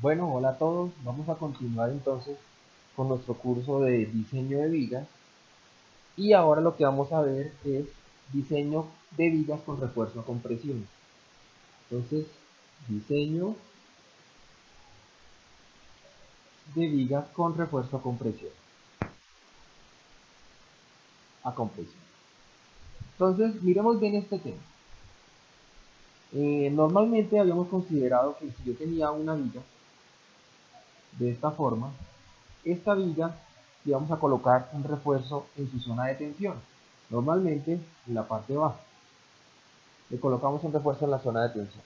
Bueno, hola a todos. Vamos a continuar entonces con nuestro curso de diseño de vigas y ahora lo que vamos a ver es diseño de vigas con refuerzo a compresión. Entonces, diseño de vigas con refuerzo a compresión. Entonces, miremos bien este tema. Normalmente habíamos considerado que si yo tenía una viga de esta forma, esta viga le vamos a colocar un refuerzo en su zona de tensión, normalmente en la parte baja. Le colocamos un refuerzo en la zona de tensión.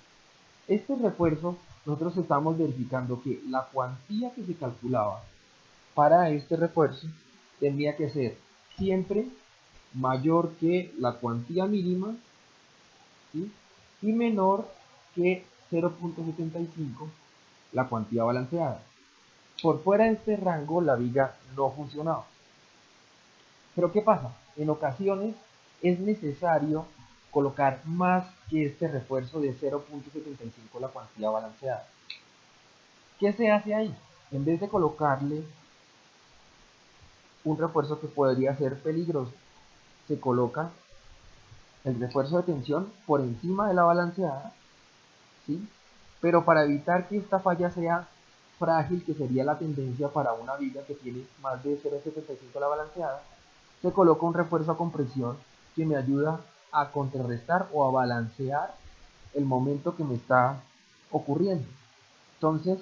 Este refuerzo, nosotros estamos verificando que la cuantía que se calculaba para este refuerzo tendría que ser siempre mayor que la cuantía mínima, ¿sí? Y menor que 0.75 la cuantía balanceada. Por fuera de este rango la viga no funcionaba. Pero ¿qué pasa? En ocasiones es necesario colocar más que este refuerzo de 0.75 la cuantía balanceada. ¿Qué se hace ahí? En vez de colocarle un refuerzo que podría ser peligroso, se coloca el refuerzo de tensión por encima de la balanceada, ¿sí? Pero para evitar que esta falla sea frágil, que sería la tendencia para una viga que tiene más de 0.75 la balanceada, se coloca un refuerzo a compresión que me ayuda a contrarrestar o a balancear el momento que me está ocurriendo. Entonces,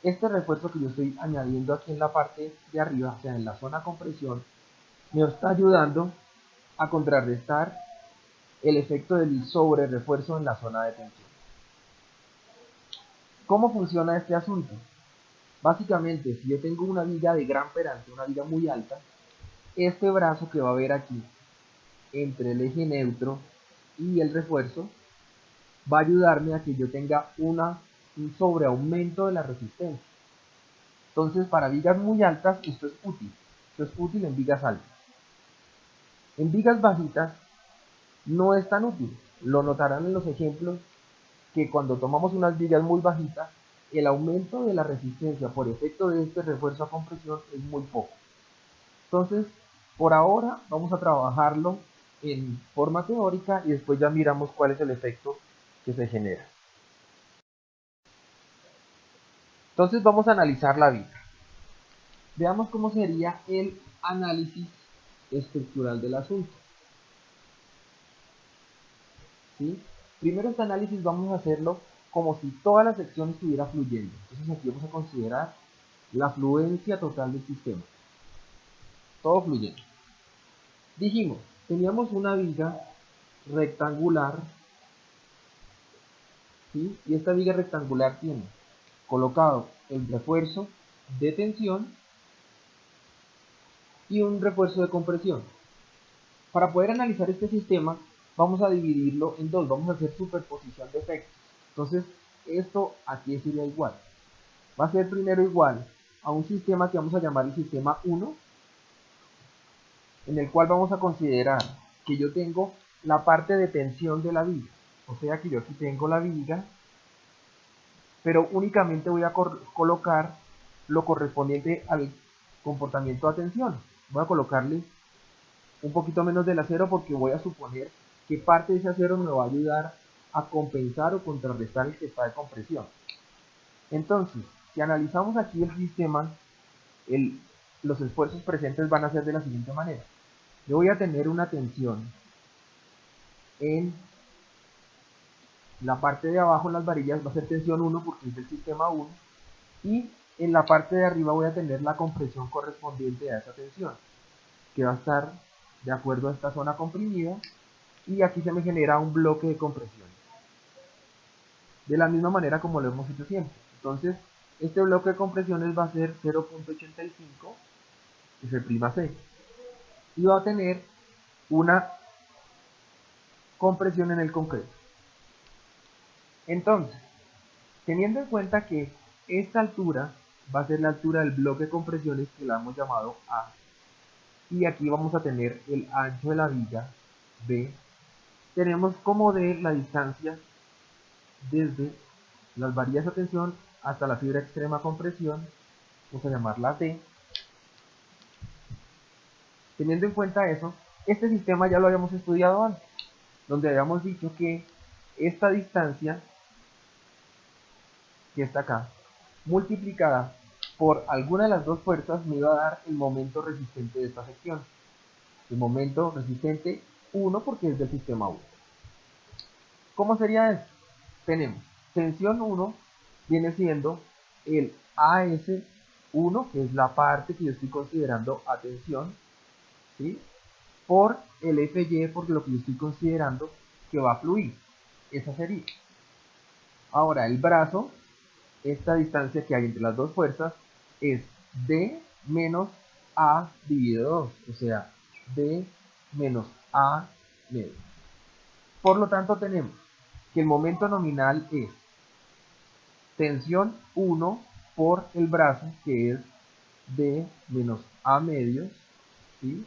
este refuerzo que yo estoy añadiendo aquí en la parte de arriba, o sea, en la zona compresión, me está ayudando a contrarrestar el efecto del sobre refuerzo en la zona de tensión. ¿Cómo funciona este asunto? Básicamente, si yo tengo una viga de gran peralte, una viga muy alta, este brazo que va a ver aquí entre el eje neutro y el refuerzo va a ayudarme a que yo tenga un sobreaumento de la resistencia. Entonces, para vigas muy altas, esto es útil. Esto es útil en vigas altas. En vigas bajitas, no es tan útil. Lo notarán en los ejemplos que cuando tomamos unas vigas muy bajitas, el aumento de la resistencia por efecto de este refuerzo a compresión es muy poco. Entonces, por ahora vamos a trabajarlo en forma teórica y después ya miramos cuál es el efecto que se genera. Entonces vamos a analizar la viga. Veamos cómo sería el análisis estructural del asunto, ¿sí? Primero este análisis vamos a hacerlo como si toda la sección estuviera fluyendo. Entonces aquí vamos a considerar la fluencia total del sistema. Todo fluyendo. Dijimos, teníamos una viga rectangular, ¿sí? Y esta viga rectangular tiene colocado el refuerzo de tensión y un refuerzo de compresión. Para poder analizar este sistema, vamos a dividirlo en dos, vamos a hacer superposición de efectos. Entonces, esto aquí sería igual. Va a ser primero igual a un sistema que vamos a llamar el sistema 1, en el cual vamos a considerar que yo tengo la parte de tensión de la viga. O sea que yo aquí tengo la viga, pero únicamente voy a colocar lo correspondiente al comportamiento de tensión. Voy a colocarle un poquito menos del acero porque voy a suponer que parte de ese acero me va a ayudar a compensar o contrarrestar el que está de compresión. Entonces, si analizamos aquí el sistema, los esfuerzos presentes van a ser de la siguiente manera. Yo voy a tener una tensión en la parte de abajo, en las varillas, va a ser tensión 1 porque es del sistema 1, y en la parte de arriba voy a tener la compresión correspondiente a esa tensión, que va a estar de acuerdo a esta zona comprimida, y aquí se me genera un bloque de compresión. De la misma manera como lo hemos hecho siempre. Entonces, este bloque de compresiones va a ser 0.85 F'(C) y va a tener una compresión en el concreto. Entonces, teniendo en cuenta que esta altura va a ser la altura del bloque de compresiones que la hemos llamado A, y aquí vamos a tener el ancho de la viga B, tenemos como D la distancia desde las varillas de tensión hasta la fibra extrema compresión, vamos a llamarla D. Teniendo en cuenta eso, este sistema ya lo habíamos estudiado antes, donde habíamos dicho que esta distancia, que está acá, multiplicada por alguna de las dos fuerzas, me iba a dar el momento resistente de esta sección. El momento resistente 1 porque es del sistema 1. ¿Cómo sería esto? Tenemos tensión 1 viene siendo el AS1, que es la parte que yo estoy considerando a tensión, ¿sí? Por el FY, porque lo que yo estoy considerando que va a fluir. Esa sería. Ahora, el brazo, esta distancia que hay entre las dos fuerzas, es D menos A dividido 2, o sea, D menos A medio. Por lo tanto, tenemos que el momento nominal es tensión 1 por el brazo, que es D menos A medios, ¿sí?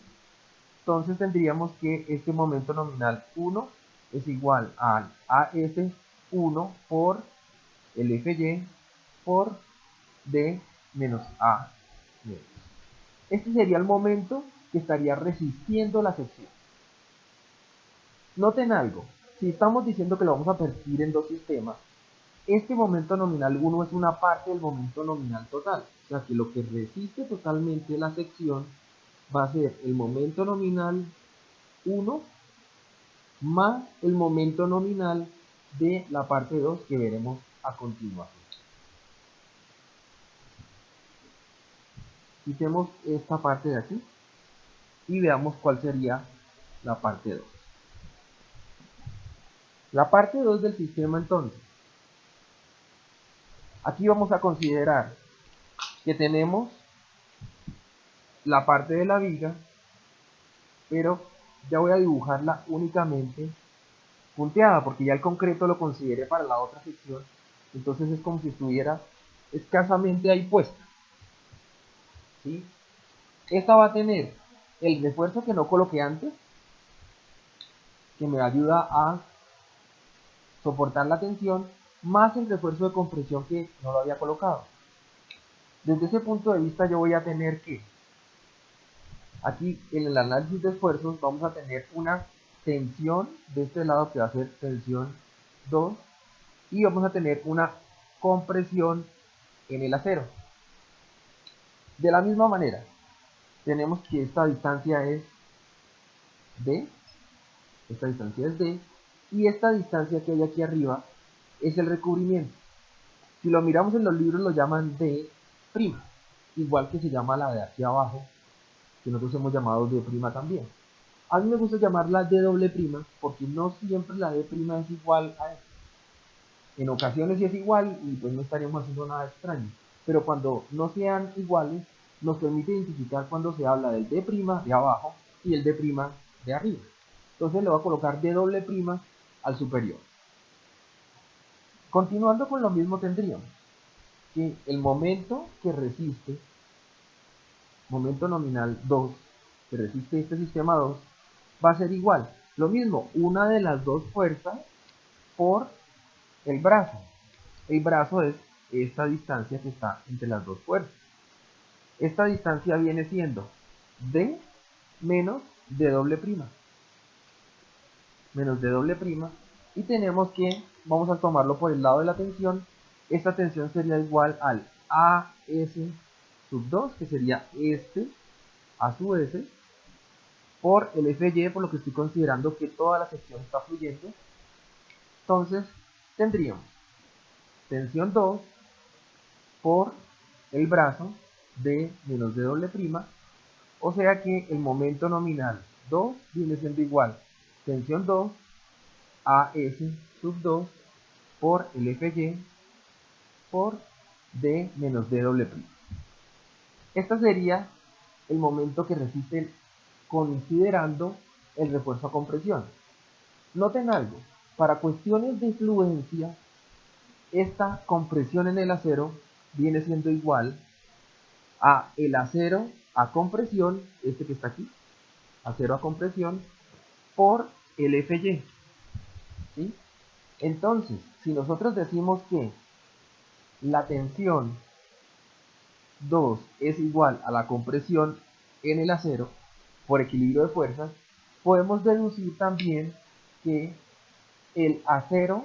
Entonces tendríamos que este momento nominal 1 es igual al AS1 por el FY por D menos A medios. Este sería el momento que estaría resistiendo la sección. Noten algo, si estamos diciendo que lo vamos a partir en dos sistemas, este momento nominal 1 es una parte del momento nominal total. O sea que lo que resiste totalmente la sección va a ser el momento nominal 1 más el momento nominal de la parte 2 que veremos a continuación. Quitemos esta parte de aquí y veamos cuál sería la parte 2. La parte 2 del sistema, entonces, aquí vamos a considerar que tenemos la parte de la viga, pero ya voy a dibujarla únicamente punteada, porque ya el concreto lo consideré para la otra sección, entonces es como si estuviera escasamente ahí puesta, ¿sí? Esta va a tener el refuerzo que no coloqué antes, que me ayuda a soportar la tensión, más el refuerzo de compresión que no lo había colocado. Desde ese punto de vista yo voy a tener que, aquí en el análisis de esfuerzos, vamos a tener una tensión de este lado que va a ser tensión 2, y vamos a tener una compresión en el acero. De la misma manera, tenemos que esta distancia es D, esta distancia es D, y esta distancia que hay aquí arriba es el recubrimiento. Si lo miramos en los libros lo llaman D', igual que se llama la de aquí abajo, que nosotros hemos llamado D' también. A mí me gusta llamarla D' porque no siempre la D' es igual a esto. En ocasiones sí es igual y pues no estaríamos haciendo nada extraño, pero cuando no sean iguales nos permite identificar cuando se habla del D' de abajo y el D' de arriba. Entonces le voy a colocar D' al superior. Continuando con lo mismo, tendríamos que el momento que resiste, momento nominal 2, que resiste este sistema 2, va a ser igual. Lo mismo, una de las dos fuerzas por el brazo. El brazo es esta distancia que está entre las dos fuerzas. Esta distancia viene siendo D menos D'. Menos D'. Y tenemos que, vamos a tomarlo por el lado de la tensión. Esta tensión sería igual al AS sub 2, que sería este a su S, por el FY, por lo que estoy considerando que toda la sección está fluyendo. Entonces tendríamos tensión 2 por el brazo de menos D', o sea que el momento nominal 2 viene siendo igual tensión 2 a S sub 2 por el FY por D menos D'. Este sería el momento que resiste considerando el refuerzo a compresión. Noten algo, para cuestiones de fluencia, esta compresión en el acero viene siendo igual a el acero a compresión, este que está aquí, acero a compresión, por el FY, ¿sí? Entonces, si nosotros decimos que la tensión 2 es igual a la compresión en el acero por equilibrio de fuerzas, podemos deducir también que el acero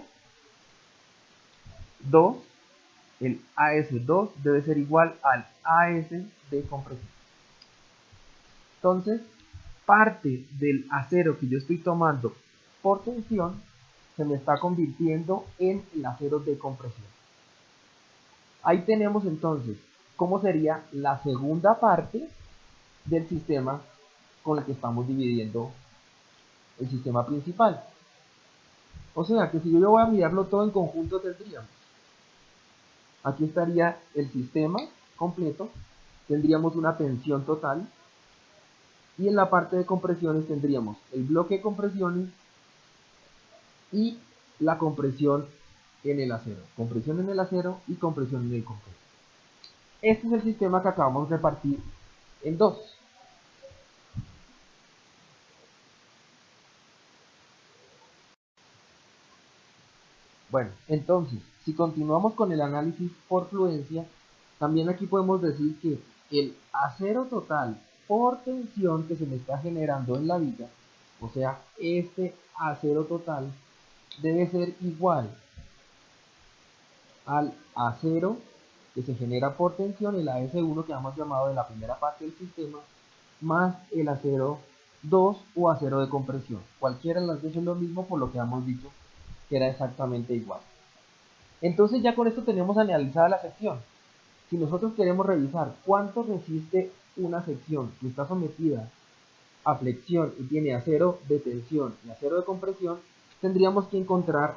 2, el AS2 debe ser igual al AS de compresión. Entonces, parte del acero que yo estoy tomando por tensión se me está convirtiendo en el acero de compresión. Ahí tenemos entonces cómo sería la segunda parte del sistema con el que estamos dividiendo el sistema principal. O sea que si yo voy a mirarlo todo en conjunto, tendríamos, aquí estaría el sistema completo, tendríamos una tensión total, y en la parte de compresiones tendríamos el bloque de compresiones y la compresión en el acero. Compresión en el acero y compresión en el concreto. Este es el sistema que acabamos de partir en dos. Bueno, entonces, si continuamos con el análisis por fluencia, también aquí podemos decir que el acero total por tensión que se me está generando en la viga, o sea, este acero total debe ser igual al acero que se genera por tensión, el AS1 que hemos llamado de la primera parte del sistema, más el acero 2 o acero de compresión. Cualquiera de las dos es lo mismo, por lo que hemos dicho que era exactamente igual. Entonces ya con esto tenemos analizada la sección. Si nosotros queremos revisar cuánto resiste una sección que está sometida a flexión y tiene acero de tensión y acero de compresión, tendríamos que encontrar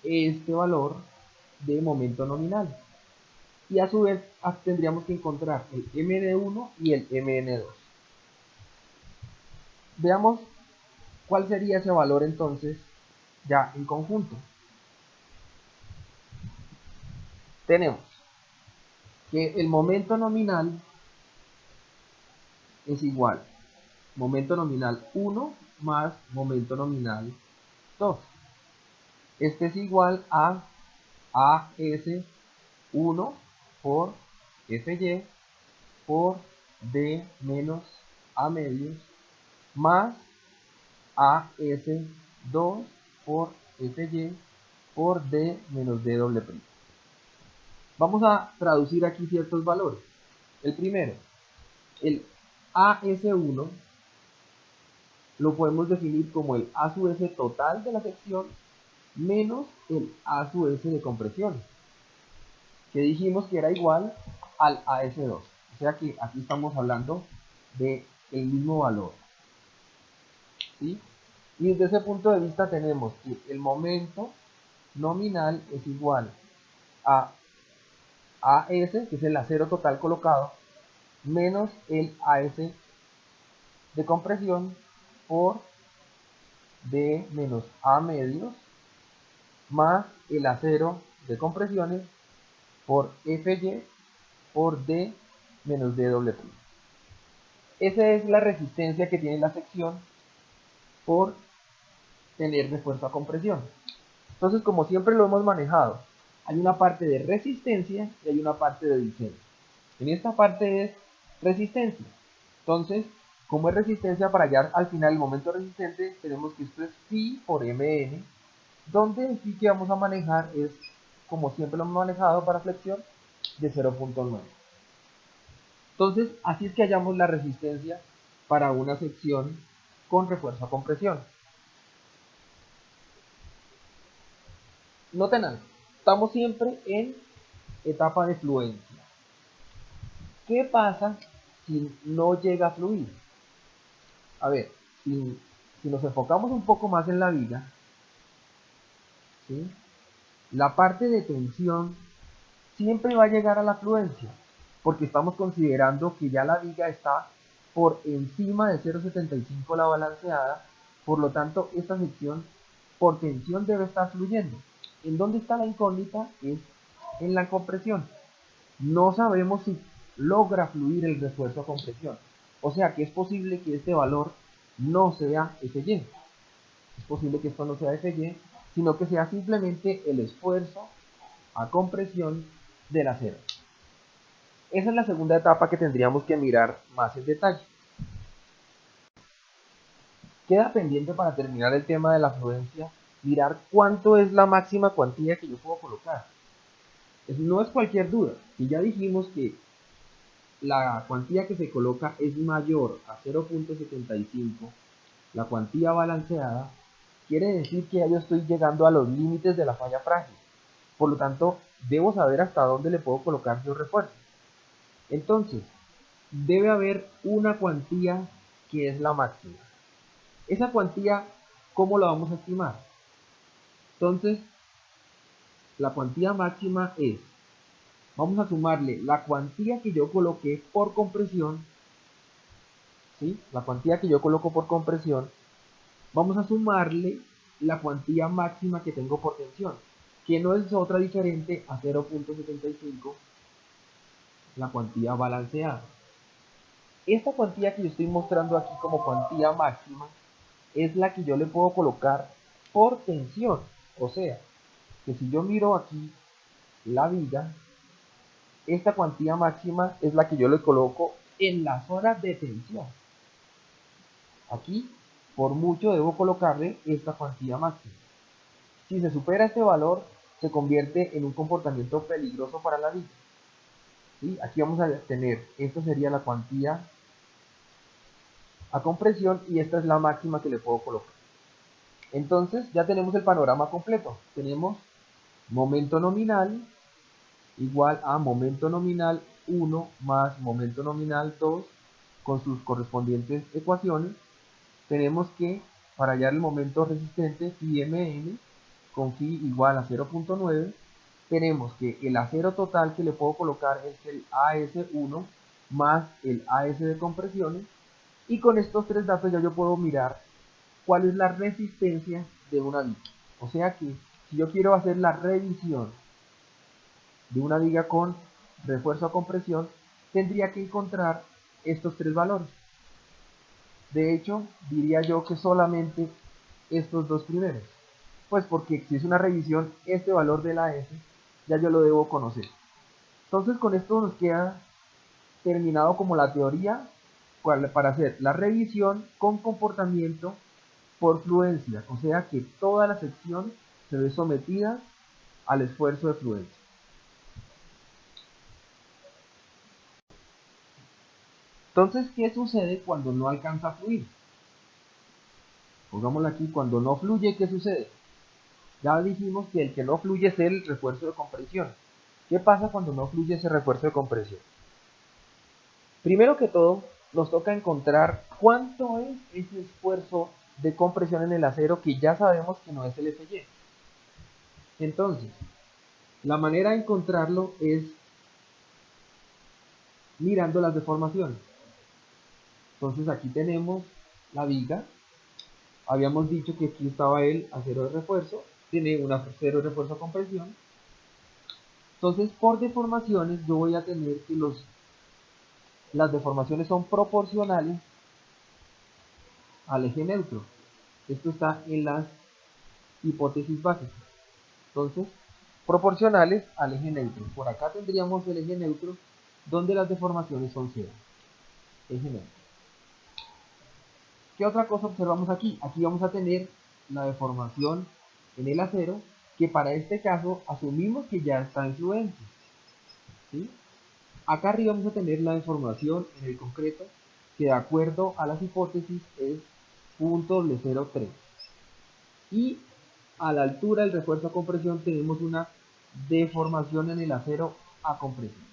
este valor de momento nominal. Y a su vez tendríamos que encontrar el MN1 y el MN2. Veamos cuál sería ese valor entonces ya en conjunto. Tenemos que el momento nominal es igual momento nominal 1 más momento nominal 2. Este es igual a AS1 por FY por D menos A medios más AS2 por FY por D menos D doble prima. Vamos a traducir aquí ciertos valores. El primero, el AS1 lo podemos definir como el A sub S total de la sección menos el A sub S de compresión, que dijimos que era igual al AS2. O sea que aquí estamos hablando de el mismo valor, ¿sí? Y desde ese punto de vista tenemos que el momento nominal es igual a AS, que es el acero total colocado, menos el AS de compresión por D menos A medios más el acero de compresiones por FY por D menos D doble prima. Esa es la resistencia que tiene la sección por tener refuerzo a compresión. Entonces, como siempre lo hemos manejado, hay una parte de resistencia y hay una parte de diseño. En esta parte es resistencia. Entonces, como es resistencia, para hallar al final el momento resistente, tenemos que esto es phi por mn, donde el phi que vamos a manejar es, como siempre lo hemos manejado para flexión, de 0.9. Entonces, así es que hallamos la resistencia para una sección con refuerzo a compresión. Noten algo, estamos siempre en etapa de fluencia. ¿Qué pasa si no llega a fluir? A ver, si nos enfocamos un poco más en la viga, ¿sí? La parte de tensión siempre va a llegar a la fluencia, porque estamos considerando que ya la viga está por encima de 0.75 la balanceada, por lo tanto esta sección por tensión debe estar fluyendo. ¿En dónde está la incógnita? Es en la compresión. No sabemos si logra fluir el refuerzo a compresión, o sea que es posible que este valor no sea FY. Es posible que esto no sea FY, sino que sea simplemente el esfuerzo a compresión del acero. Esa es la segunda etapa que tendríamos que mirar más en detalle. Queda pendiente para terminar el tema de la fluencia, mirar cuánto es la máxima cuantía que yo puedo colocar. No es cualquier duda. Si ya dijimos que la cuantía que se coloca es mayor a 0.75, la cuantía balanceada, quiere decir que ya yo estoy llegando a los límites de la falla frágil. Por lo tanto, debo saber hasta dónde le puedo colocar yo refuerzo. Entonces, debe haber una cuantía que es la máxima. Esa cuantía, ¿cómo la vamos a estimar? Entonces, la cuantía máxima es, vamos a sumarle la cuantía que yo coloqué por compresión, ¿sí? La cuantía que yo coloco por compresión, vamos a sumarle la cuantía máxima que tengo por tensión, que no es otra diferente a 0.75, la cuantía balanceada. Esta cuantía que yo estoy mostrando aquí como cuantía máxima es la que yo le puedo colocar por tensión. O sea, que si yo miro aquí la viga, esta cuantía máxima es la que yo le coloco en la zona de tensión. Aquí, por mucho debo colocarle esta cuantía máxima. Si se supera este valor, se convierte en un comportamiento peligroso para la viga. ¿Sí? Aquí vamos a tener, esta sería la cuantía a compresión y esta es la máxima que le puedo colocar. Entonces ya tenemos el panorama completo. Tenemos momento nominal igual a momento nominal 1 más momento nominal 2 con sus correspondientes ecuaciones. Tenemos que para hallar el momento resistente phi mn con phi igual a 0.9, tenemos que el acero total que le puedo colocar es el AS1 más el AS de compresiones, y con estos tres datos ya yo puedo mirar cuál es la resistencia de una viga. O sea que si yo quiero hacer la revisión de una viga con refuerzo a compresión, tendría que encontrar estos tres valores. De hecho, diría yo que solamente estos dos primeros. Pues porque si es una revisión, este valor de la S ya yo lo debo conocer. Entonces con esto nos queda terminado como la teoría para hacer la revisión con comportamiento por fluencia. O sea que toda la sección se ve sometida al esfuerzo de fluencia. Entonces, ¿qué sucede cuando no alcanza a fluir? Pongámoslo aquí, cuando no fluye, ¿qué sucede? Ya dijimos que el que no fluye es el refuerzo de compresión. ¿Qué pasa cuando no fluye ese refuerzo de compresión? Primero que todo, nos toca encontrar cuánto es ese esfuerzo de compresión en el acero que ya sabemos que no es el FY. Entonces, la manera de encontrarlo es mirando las deformaciones. Entonces aquí tenemos la viga. Habíamos dicho que aquí estaba el acero de refuerzo. Tiene un acero de refuerzo a compresión. Entonces, por deformaciones, yo voy a tener que las deformaciones son proporcionales al eje neutro. Esto está en las hipótesis básicas. Entonces, proporcionales al eje neutro. Por acá tendríamos el eje neutro donde las deformaciones son cero. Eje neutro. ¿Qué otra cosa observamos aquí? Aquí vamos a tener la deformación en el acero, que para este caso asumimos que ya está en fluencia. ¿Sí? Acá arriba vamos a tener la deformación en el concreto, que de acuerdo a las hipótesis es 0.03. Y a la altura del refuerzo a compresión tenemos una deformación en el acero a compresión.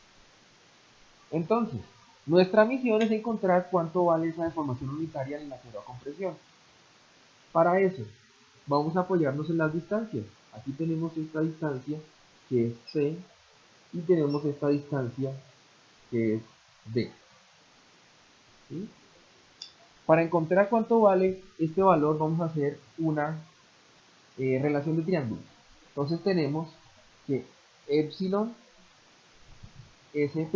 Entonces, nuestra misión es encontrar cuánto vale esa deformación unitaria en el acero a compresión. Para eso, vamos a apoyarnos en las distancias. Aquí tenemos esta distancia que es C y tenemos esta distancia que es D. ¿Sí? Para encontrar cuánto vale este valor vamos a hacer una relación de triángulos. Entonces tenemos que epsilon S',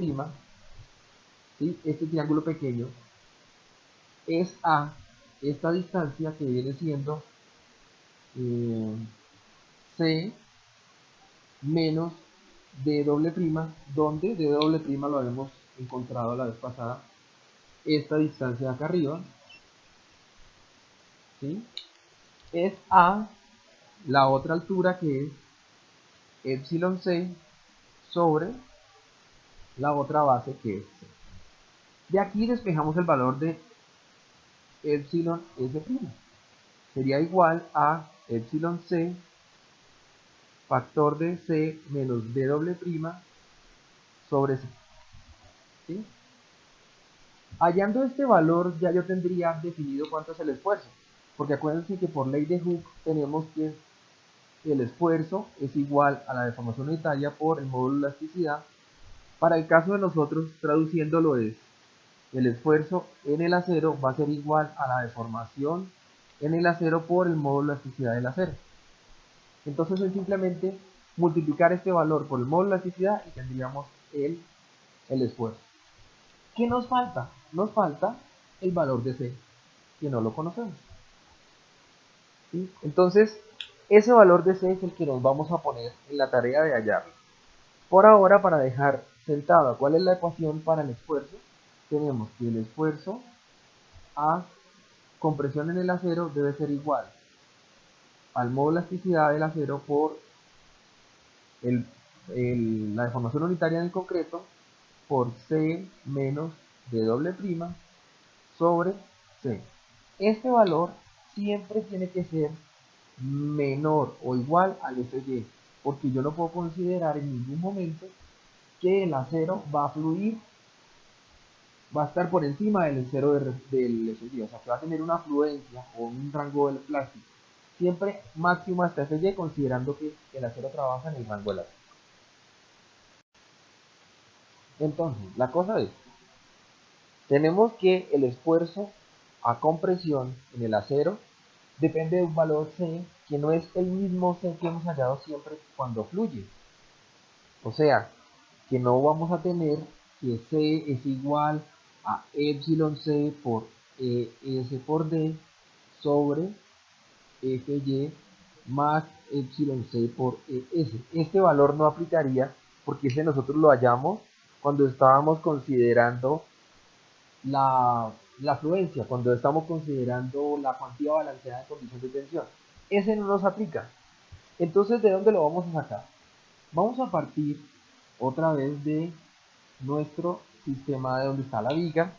¿sí? Este triángulo pequeño, es a esta distancia que viene siendo C menos d doble prima, donde d doble prima lo habíamos encontrado la vez pasada, esta distancia de acá arriba, ¿sí? Es a la otra altura que es epsilon c sobre la otra base que es c. De aquí despejamos el valor de epsilon s'. Sería igual a epsilon c factor de c menos d doble prima sobre c. ¿Sí? Hallando este valor ya yo tendría definido cuánto es el esfuerzo. Porque acuérdense que por ley de Hooke tenemos que el esfuerzo es igual a la deformación unitaria por el módulo de elasticidad. Para el caso de nosotros, traduciéndolo es, el esfuerzo en el acero va a ser igual a la deformación en el acero por el módulo de elasticidad del acero. Entonces es simplemente multiplicar este valor por el módulo de elasticidad y tendríamos el esfuerzo. ¿Qué nos falta? Nos falta el valor de C, que no lo conocemos. ¿Sí? Entonces, ese valor de C es el que nos vamos a poner en la tarea de hallarlo. Por ahora, para dejar sentada cuál es la ecuación para el esfuerzo, tenemos que el esfuerzo a compresión en el acero debe ser igual al módulo de elasticidad del acero por la deformación unitaria en el concreto por C menos D doble prima sobre C. Este valor siempre tiene que ser menor o igual al FY, porque yo no puedo considerar en ningún momento que el acero va a fluir, va a estar por encima del cero del FY, o sea que va a tener una fluencia o un rango del plástico siempre máximo hasta FY, considerando que el acero trabaja en el rango elástico. Entonces, la cosa es, tenemos que el esfuerzo a compresión en el acero depende de un valor C que no es el mismo C que hemos hallado siempre cuando fluye. O sea, que no vamos a tener que C es igual a epsilon C por ES por D sobre FY más epsilon C por ES. Este valor no aplicaría porque ese nosotros lo hallamos cuando estábamos considerando la fluencia, cuando estamos considerando la cuantía balanceada en condición de tensión. Ese no nos aplica. Entonces, ¿de dónde lo vamos a sacar? Vamos a partir otra vez de nuestro sistema de donde está la viga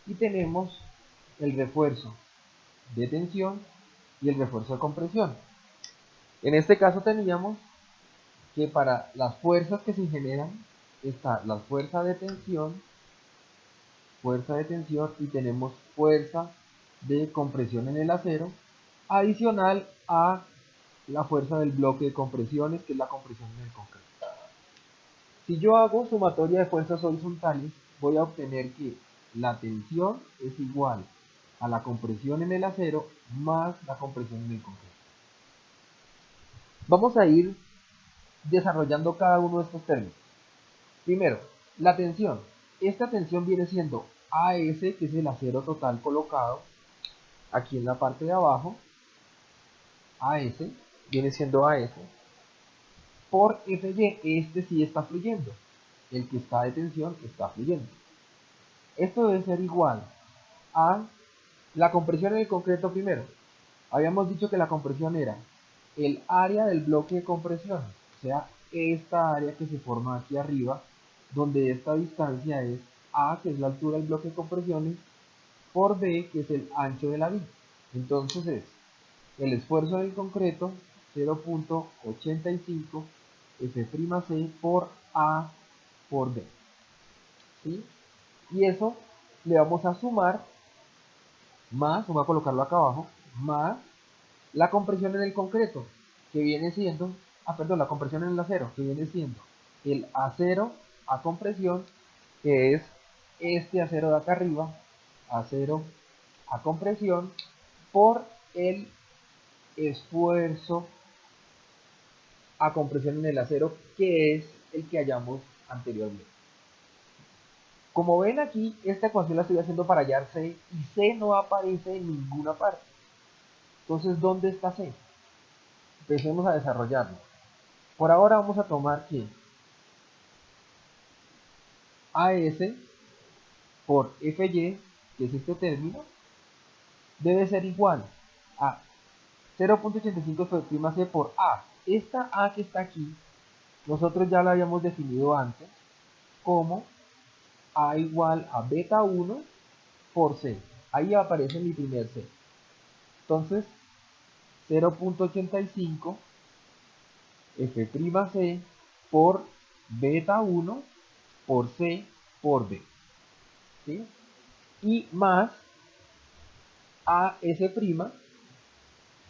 y tenemos el refuerzo de tensión y el refuerzo de compresión. En este caso teníamos que para las fuerzas que se generan está la fuerza de tensión y tenemos fuerza de compresión en el acero adicional a la fuerza del bloque de compresiones, que es la compresión en el concreto. Si yo hago sumatoria de fuerzas horizontales, voy a obtener que la tensión es igual a la compresión en el acero más la compresión en el concreto. Vamos a ir desarrollando cada uno de estos términos. Primero, la tensión. Esta tensión viene siendo AS, que es el acero total colocado aquí en la parte de abajo. AS viene siendo AS por FY. Este sí está fluyendo. El que está de tensión está fluyendo. Esto debe ser igual a la compresión en el concreto primero. Habíamos dicho que la compresión era el área del bloque de compresión, o sea, esta área que se forma aquí arriba, donde esta distancia es A, que es la altura del bloque de compresiones, por B, que es el ancho de la viga. Entonces es el esfuerzo del concreto 0.85 F'C por A por B. ¿Sí? Y eso le vamos a sumar más, vamos a colocarlo acá abajo, más la compresión en el concreto, que viene siendo, la compresión en el acero, que viene siendo el acero a compresión, que es este acero de acá arriba, acero a compresión, por el esfuerzo a compresión en el acero, que es el que hallamos anteriormente. Como ven aquí, esta ecuación la estoy haciendo para hallar C, y C no aparece en ninguna parte. Entonces, ¿dónde está C? Empecemos a desarrollarlo. Por ahora vamos a tomar que AS por FY, que es este término, debe ser igual a 0.85 F'C por A. Esta A que está aquí, nosotros ya la habíamos definido antes como A igual a beta 1 por C. Ahí aparece mi primer C. Entonces, 0.85 F'C por beta 1 por C por B. ¿Sí? Y más AS'.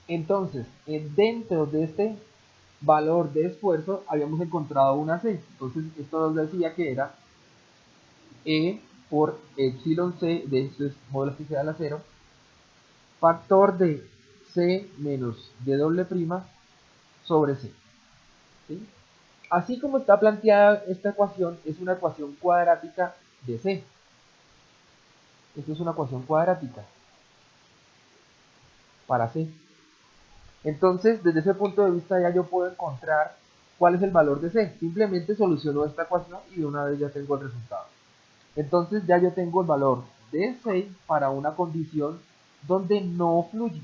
Entonces, dentro de este valor de esfuerzo habíamos encontrado una C. Entonces, esto nos decía que era E por epsilon C, de esto es módulo especial a 0, factor de C menos D doble prima sobre C. ¿Sí? Así como está planteada esta ecuación, es una ecuación cuadrática de C. Esto es una ecuación cuadrática para C. Entonces, desde ese punto de vista ya yo puedo encontrar cuál es el valor de C. Simplemente soluciono esta ecuación y de una vez ya tengo el resultado. Entonces ya yo tengo el valor de C para una condición donde no fluye.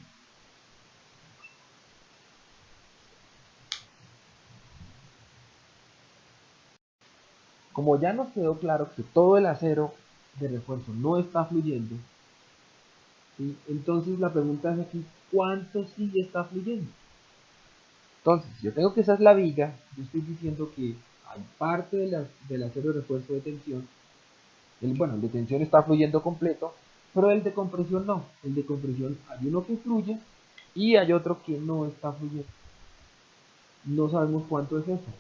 Como ya nos quedó claro que todo el acero de refuerzo no está fluyendo, ¿sí? Entonces la pregunta es aquí, ¿cuánto sí está fluyendo? Entonces, yo tengo que esa es la viga, yo estoy diciendo que hay parte del acero de refuerzo de tensión, el de tensión está fluyendo completo, pero el de compresión no. El de compresión hay uno que fluye y hay otro que no está fluyendo. No sabemos cuánto es eso.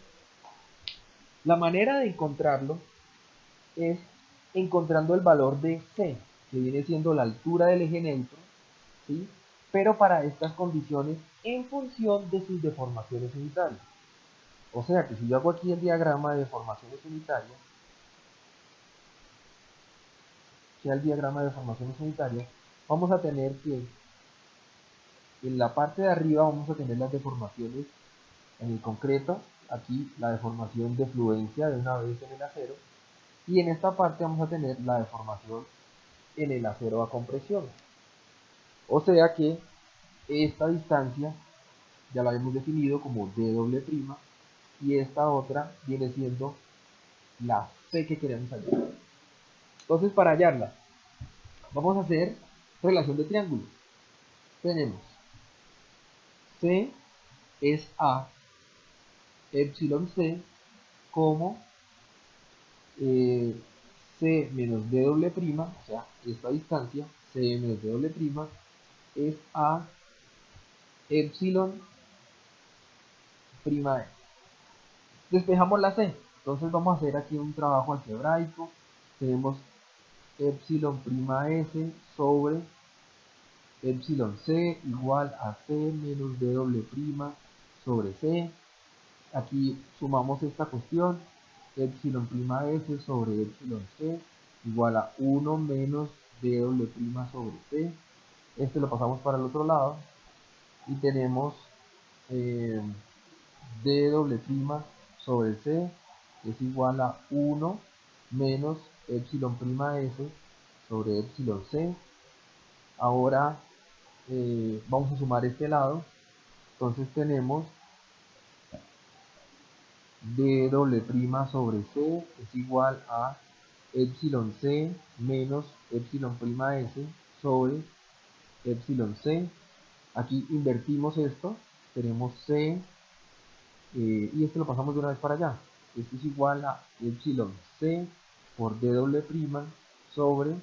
La manera de encontrarlo es encontrando el valor de C, que viene siendo la altura del eje neutro, ¿sí? Pero para estas condiciones en función de sus deformaciones unitarias. O sea que si yo hago aquí el diagrama de deformaciones unitarias, vamos a tener que en la parte de arriba vamos a tener las deformaciones en el concreto, aquí la deformación de fluencia de una vez en el acero, y en esta parte vamos a tener la deformación en el acero a compresión. O sea que esta distancia ya la hemos definido como D doble prima y esta otra viene siendo la C que queremos hallar. Entonces para hallarla vamos a hacer relación de triángulos. Tenemos C es A epsilon C como C menos D doble prima, o sea, esta distancia, C menos D doble prima, es A epsilon prima E. Despejamos la C, entonces vamos a hacer aquí un trabajo algebraico. Tenemos epsilon prima S sobre epsilon C igual a C menos D doble prima sobre C. Aquí sumamos esta cuestión, epsilon prima S sobre epsilon C igual a 1 menos D doble prima sobre C. Este lo pasamos para el otro lado y tenemos D doble prima sobre C es igual a 1 menos epsilon prima S sobre epsilon C. Ahora vamos a sumar este lado, entonces tenemos D doble prima sobre C es igual a epsilon C menos epsilon prima S sobre epsilon C. Aquí invertimos esto, tenemos C y esto lo pasamos de una vez para allá. Esto es igual a epsilon C por D doble prima sobre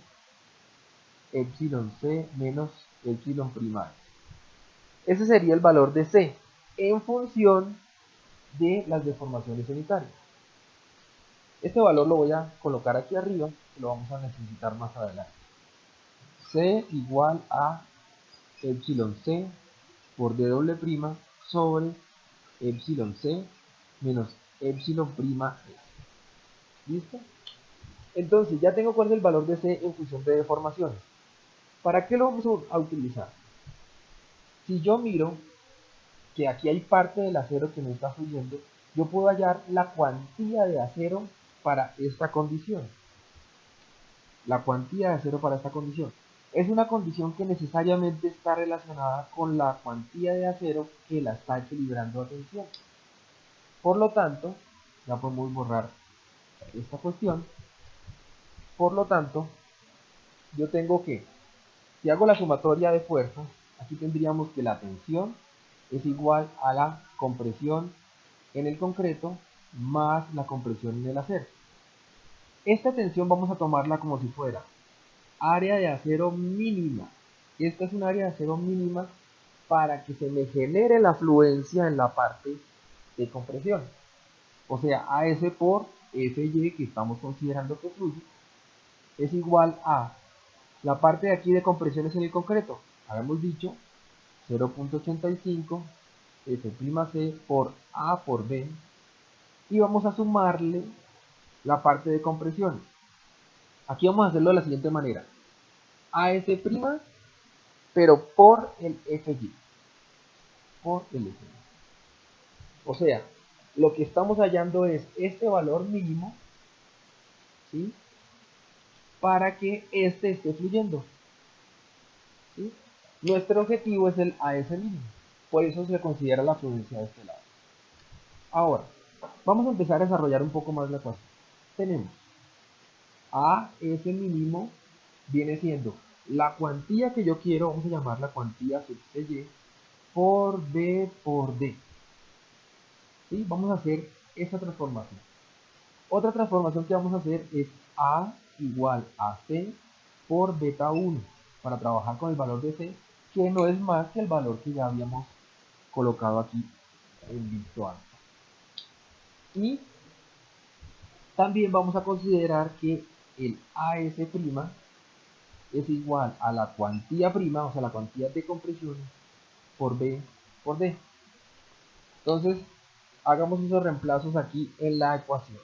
epsilon C menos epsilon prima S. Ese sería el valor de C en función de las deformaciones unitarias. Este valor lo voy a colocar aquí arriba, que lo vamos a necesitar más adelante. C igual a epsilon C por D doble prima sobre epsilon C menos epsilon prima S. ¿Listo? Entonces ya tengo cuál es el valor de C en función de deformaciones. ¿Para qué lo vamos a utilizar? Si yo miro que aquí hay parte del acero que no está fluyendo, yo puedo hallar la cuantía de acero para esta condición. la cuantía de acero para esta condición. Es una condición que necesariamente está relacionada con la cuantía de acero que la está equilibrando a tensión. Por lo tanto, ya podemos borrar esta cuestión. Por lo tanto, yo tengo que, si hago la sumatoria de fuerzas, aquí tendríamos que la tensión es igual a la compresión en el concreto más la compresión en el acero. Esta tensión vamos a tomarla como si fuera área de acero mínima. Esta es un área de acero mínima para que se me genere la fluencia en la parte de compresión. O sea, AS por FY que estamos considerando que fluye es igual a la parte de aquí de compresiones en el concreto. Habíamos dicho 0.85 F'C por A por B y vamos a sumarle la parte de compresiones. Aquí vamos a hacerlo de la siguiente manera. AS', pero por el FY. Por el FY. O sea, lo que estamos hallando es este valor mínimo, ¿sí? Para que este esté fluyendo, ¿sí? Nuestro objetivo es el AS mínimo. Por eso se considera la fluencia de este lado. Ahora, vamos a empezar a desarrollar un poco más la ecuación. Tenemos AS mínimo viene siendo la cuantía que yo quiero, vamos a llamar la cuantía sub CY, por B por D. ¿Sí? Vamos a hacer esta transformación. Otra transformación que vamos a hacer es A igual a C por beta 1 para trabajar con el valor de C, que no es más que el valor que ya habíamos colocado aquí en visto alfa. Y también vamos a considerar que el AS' es igual a la cuantía prima, o sea, la cuantía de compresión por B por D. Entonces, hagamos esos reemplazos aquí en la ecuación.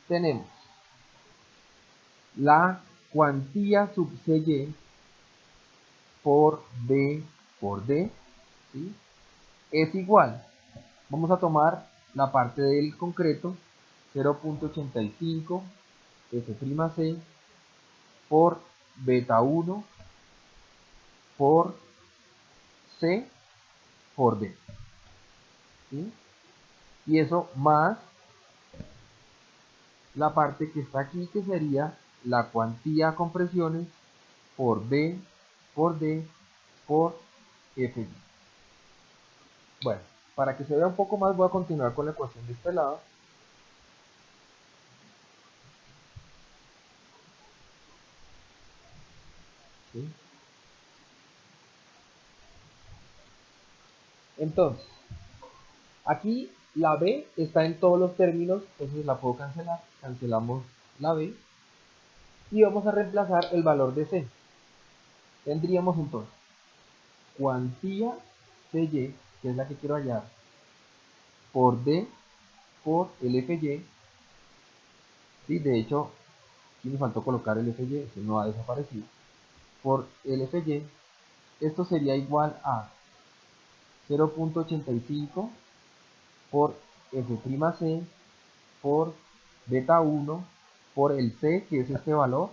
Tenemos la cuantía sub CY por B por D, ¿sí? Es igual. Vamos a tomar la parte del concreto, 0.85 F'C por beta 1 por C por D. ¿Sí? Y eso más la parte que está aquí, que sería la cuantía compresiones por B por D por F. Bueno, para que se vea un poco más voy a continuar con la ecuación de este lado. ¿Sí? Entonces, aquí la B está en todos los términos, entonces la puedo cancelar. Cancelamos la B y vamos a reemplazar el valor de C. Tendríamos entonces cuantía CY, que es la que quiero hallar, por D por el FY. ¿Sí? De hecho, aquí me faltó colocar el FY, ese no ha desaparecido. Por el FY, esto sería igual a 0.85 por F'C por beta 1 por el C, que es este valor,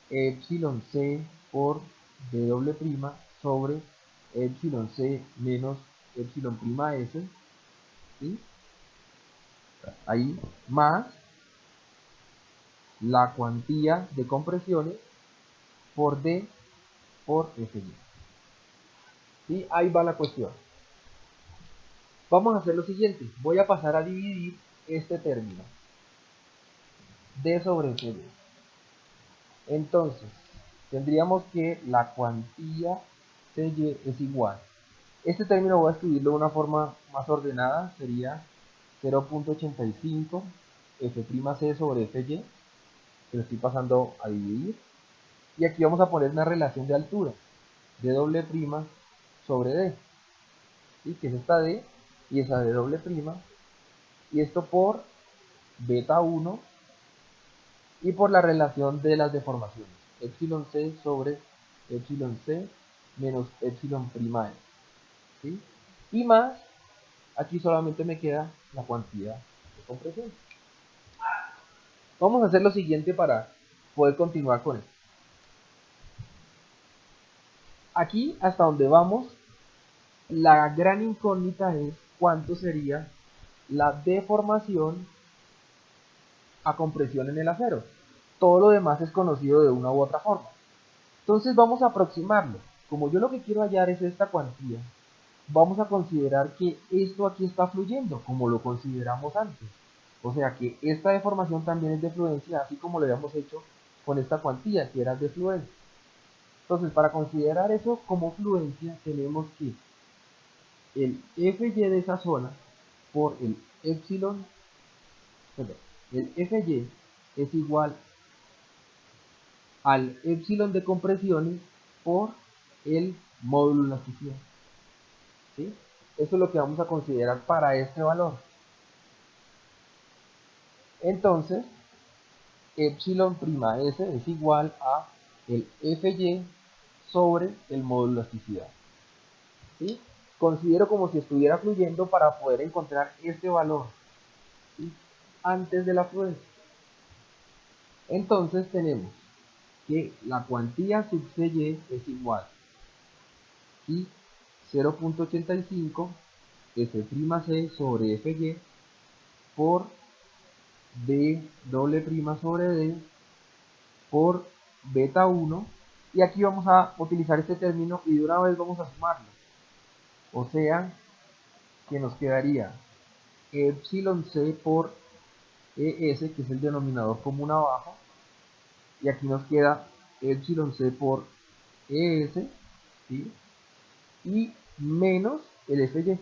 epsilon C por W' sobre epsilon C menos epsilon prima S, ¿sí? Ahí más la cuantía de compresiones por D por Fy. ¿Sí? Ahí va la cuestión. Vamos a hacer lo siguiente, voy a pasar a dividir este término, D sobre CD. Entonces, tendríamos que la cuantía CY es igual. Este término voy a escribirlo de una forma más ordenada, sería 0.85 F'C sobre Fy, que lo estoy pasando a dividir. Y aquí vamos a poner una relación de altura, D' sobre D, ¿sí? Que es esta D y esa D', y esto por beta 1 y por la relación de las deformaciones, epsilon C sobre epsilon C menos epsilon prima E, ¿sí? Y más, aquí solamente me queda la cuantía de compresión. Vamos a hacer lo siguiente para poder continuar con esto. Aquí, hasta donde vamos, la gran incógnita es cuánto sería la deformación a compresión en el acero. Todo lo demás es conocido de una u otra forma. Entonces vamos a aproximarlo. Como yo lo que quiero hallar es esta cuantía, vamos a considerar que esto aquí está fluyendo, como lo consideramos antes. O sea que esta deformación también es de fluencia, así como lo habíamos hecho con esta cuantía, que era de fluencia. Entonces, para considerar eso como fluencia, tenemos que el Fy de esa zona por el epsilon, perdón, el Fy es igual al epsilon de compresiones por el módulo de elasticidad. ¿Sí? Eso es lo que vamos a considerar para este valor. Entonces, epsilon prima s es igual a el Fy sobre el módulo de elasticidad. ¿Sí? Considero como si estuviera fluyendo para poder encontrar este valor, ¿sí?, antes de la fluencia. Entonces tenemos que la cuantía sub Cy es igual a 0.85 F'C sobre Fy por D doble prima sobre D por beta 1, y aquí vamos a utilizar este término y de una vez vamos a sumarlo. O sea que nos quedaría epsilon c por ES, que es el denominador común abajo, y aquí nos queda epsilon c por ES, ¿sí?, y menos el Fy.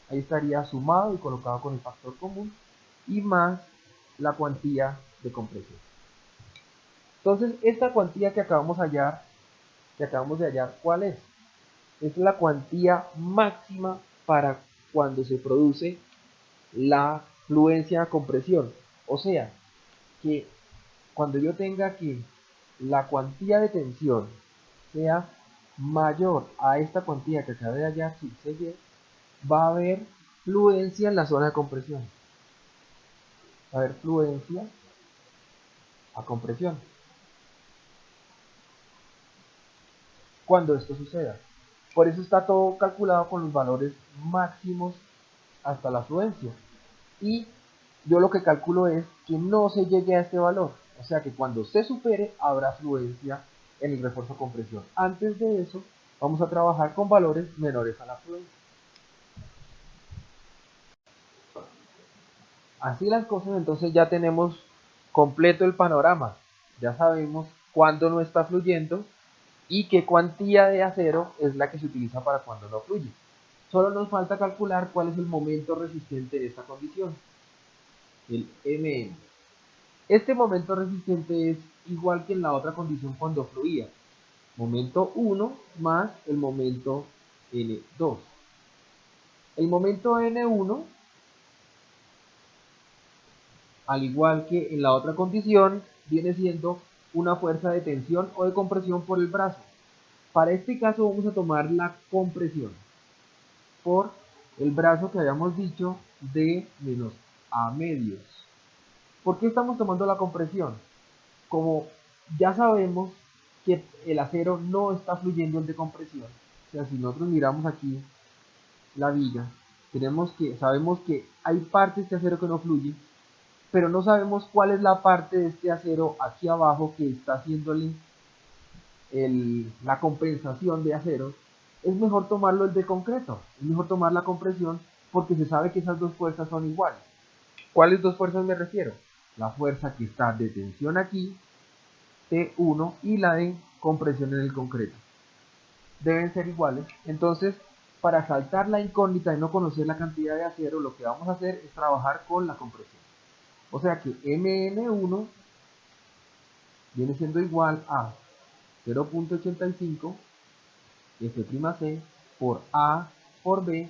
Ahí estaría sumado y colocado con el factor común, y más la cuantía de compresión. Entonces, esta cuantía que acabamos de hallar, ¿cuál es? Es la cuantía máxima para cuando se produce la fluencia a compresión. O sea, que cuando yo tenga que la cuantía de tensión sea mayor a esta cuantía que acabé de hallar, sub Cy, va a haber fluencia en la zona de compresión. Va a haber fluencia a compresión cuando esto suceda. Por eso está todo calculado con los valores máximos hasta la fluencia. Y yo lo que calculo es que no se llegue a este valor. O sea que cuando se supere habrá fluencia en el refuerzo compresión. Antes de eso vamos a trabajar con valores menores a la fluencia. Así las cosas, entonces ya tenemos completo el panorama. Ya sabemos cuándo no está fluyendo y qué cuantía de acero es la que se utiliza para cuando no fluye. Solo nos falta calcular cuál es el momento resistente de esta condición, el Mn. Este momento resistente es igual que en la otra condición cuando fluía. Momento 1 más el momento N2. El momento N1, al igual que en la otra condición, viene siendo una fuerza de tensión o de compresión por el brazo. Para este caso vamos a tomar la compresión por el brazo que habíamos dicho de menos A medios. ¿Por qué estamos tomando la compresión? Como ya sabemos que el acero no está fluyendo en decompresión, o sea, si nosotros miramos aquí la viga, sabemos que hay partes de acero que no fluye, pero no sabemos cuál es la parte de este acero aquí abajo que está haciéndole la compensación de acero. Es mejor tomarlo el de concreto, es mejor tomar la compresión porque se sabe que esas dos fuerzas son iguales. ¿Cuáles dos fuerzas me refiero? La fuerza que está de tensión aquí, T1, y la de compresión en el concreto. Deben ser iguales. Entonces, para saltar la incógnita y no conocer la cantidad de acero, lo que vamos a hacer es trabajar con la compresión. O sea que Mn1 viene siendo igual a 0.85 F'C por A por B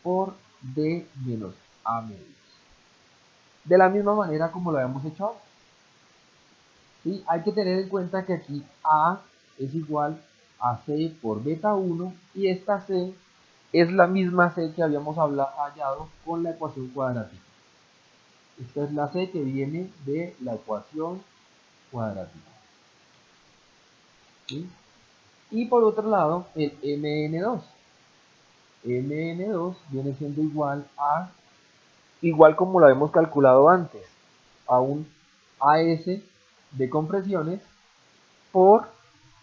por D menos A medios. De la misma manera como lo habíamos hecho antes. ¿Sí? Hay que tener en cuenta que aquí A es igual a C por beta 1 y esta C es la misma C que habíamos hallado con la ecuación cuadrática. Esta es la C que viene de la ecuación cuadrática. ¿Sí? Y por otro lado, el Mn2. Mn2 viene siendo igual como lo habíamos calculado antes, a un AS de compresiones por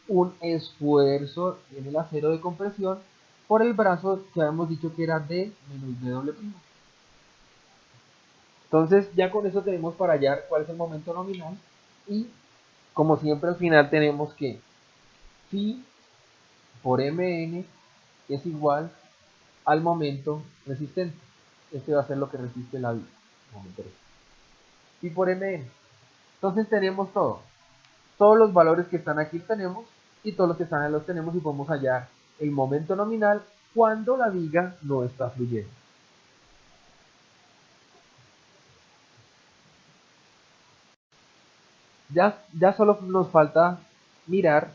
un esfuerzo en el acero de compresión por el brazo que habíamos dicho que era D menos W'. Entonces ya con eso tenemos para hallar cuál es el momento nominal y como siempre al final tenemos que phi por Mn es igual al momento resistente. Este va a ser lo que resiste la vida. Phi por Mn. Entonces tenemos todo. Todos los valores que están aquí los tenemos y todos los que están ahí los tenemos y podemos hallar el momento nominal cuando la viga no está fluyendo. Ya solo nos falta mirar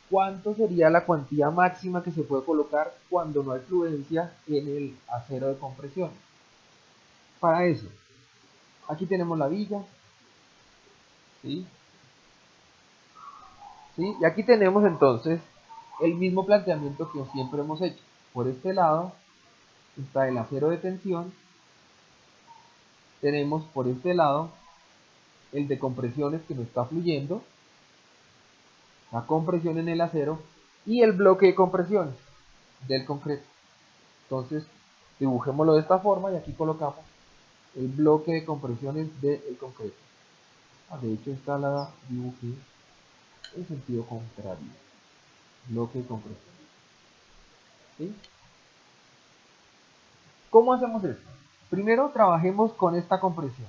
cuánto sería la cuantía máxima que se puede colocar cuando no hay fluencia en el acero de compresión. Para eso, aquí tenemos la viga, ¿sí? ¿Sí? Y aquí tenemos entonces el mismo planteamiento que siempre hemos hecho. Por este lado está el acero de tensión, tenemos por este lado el de compresiones que no está fluyendo, la compresión en el acero y el bloque de compresiones del concreto. Entonces dibujémoslo de esta forma y aquí colocamos el bloque de compresiones del concreto. De hecho esta la dibujé en sentido contrario, bloque de compresiones. ¿Sí? ¿Cómo hacemos esto? Primero trabajemos con esta compresión.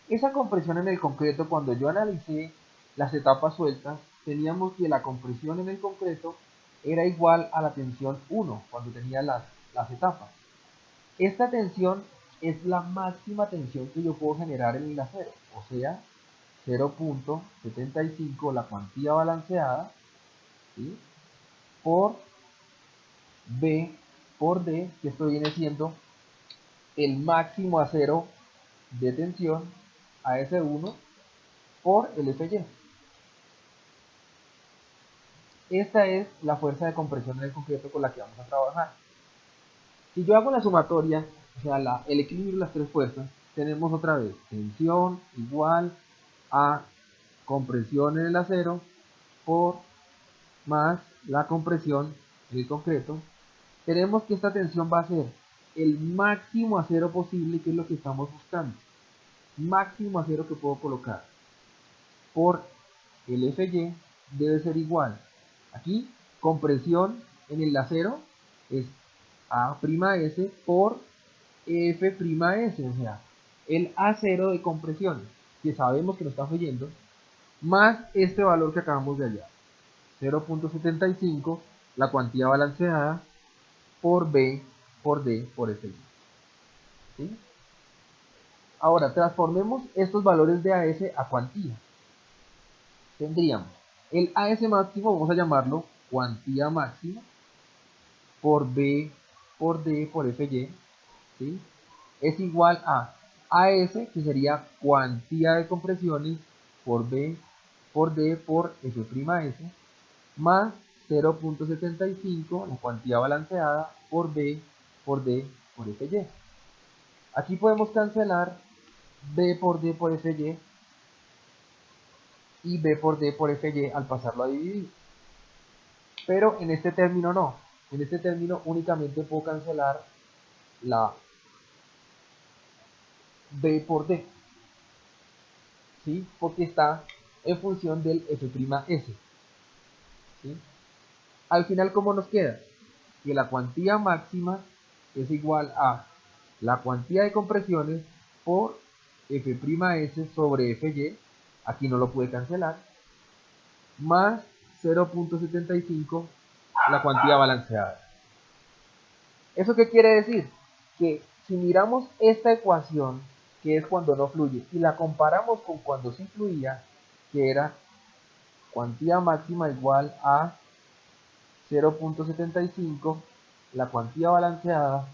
Esa compresión en el concreto, cuando yo analicé las etapas sueltas, teníamos que la compresión en el concreto era igual a la tensión 1 cuando tenía las etapas. Esta tensión es la máxima tensión que yo puedo generar en el acero, o sea, 0.75 la cuantía balanceada, ¿sí? Por B por D, que esto viene siendo el máximo acero de tensión AS1 por el FY. Esta es la fuerza de compresión en el concreto con la que vamos a trabajar. Si yo hago la sumatoria, o sea, el equilibrio de las tres fuerzas, tenemos otra vez tensión igual a compresión en el acero por más la compresión en el concreto. Tenemos que esta tensión va a ser el máximo acero posible, que es lo que estamos buscando. Máximo acero que puedo colocar por el FY debe ser igual. Aquí, compresión en el acero es A'S por F'S, o sea, el acero de compresión, que sabemos que no está fluyendo, más este valor que acabamos de hallar, 0.75, la cuantía balanceada, por B, por D, por Fy. ¿Sí? Ahora, transformemos estos valores de AS a cuantía. Tendríamos el AS máximo, vamos a llamarlo cuantía máxima, por B, por D, por Fy, ¿sí? Es igual a AS, que sería cuantía de compresiones, por B, por D, por F'S, más 0.75, la cuantía balanceada, por B, por D, por Fy. Aquí podemos cancelar B por D por Fy y B por D por Fy al pasarlo a dividir. Pero en este término no. En este término únicamente puedo cancelar la B por D, ¿sí? Porque está en función del F'S, ¿sí? Al final, ¿cómo nos queda? Que la cuantía máxima es igual a la cuantía de compresiones por F'S sobre Fy, aquí no lo pude cancelar, más 0.75 la cuantía balanceada. ¿Eso qué quiere decir? Que si miramos esta ecuación, que es cuando no fluye, y la comparamos con cuando sí fluía, que era cuantía máxima igual a 0.75, la cuantía balanceada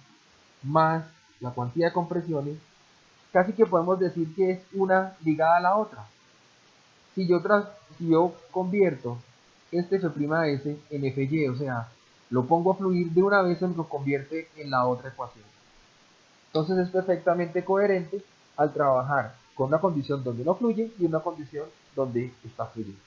más la cuantía de compresiones, casi que podemos decir que es una ligada a la otra. Si yo convierto este F'S en Fy, o sea, lo pongo a fluir de una vez, se lo convierte en la otra ecuación. Entonces es perfectamente coherente al trabajar con una condición donde no fluye y una condición donde está fluyendo.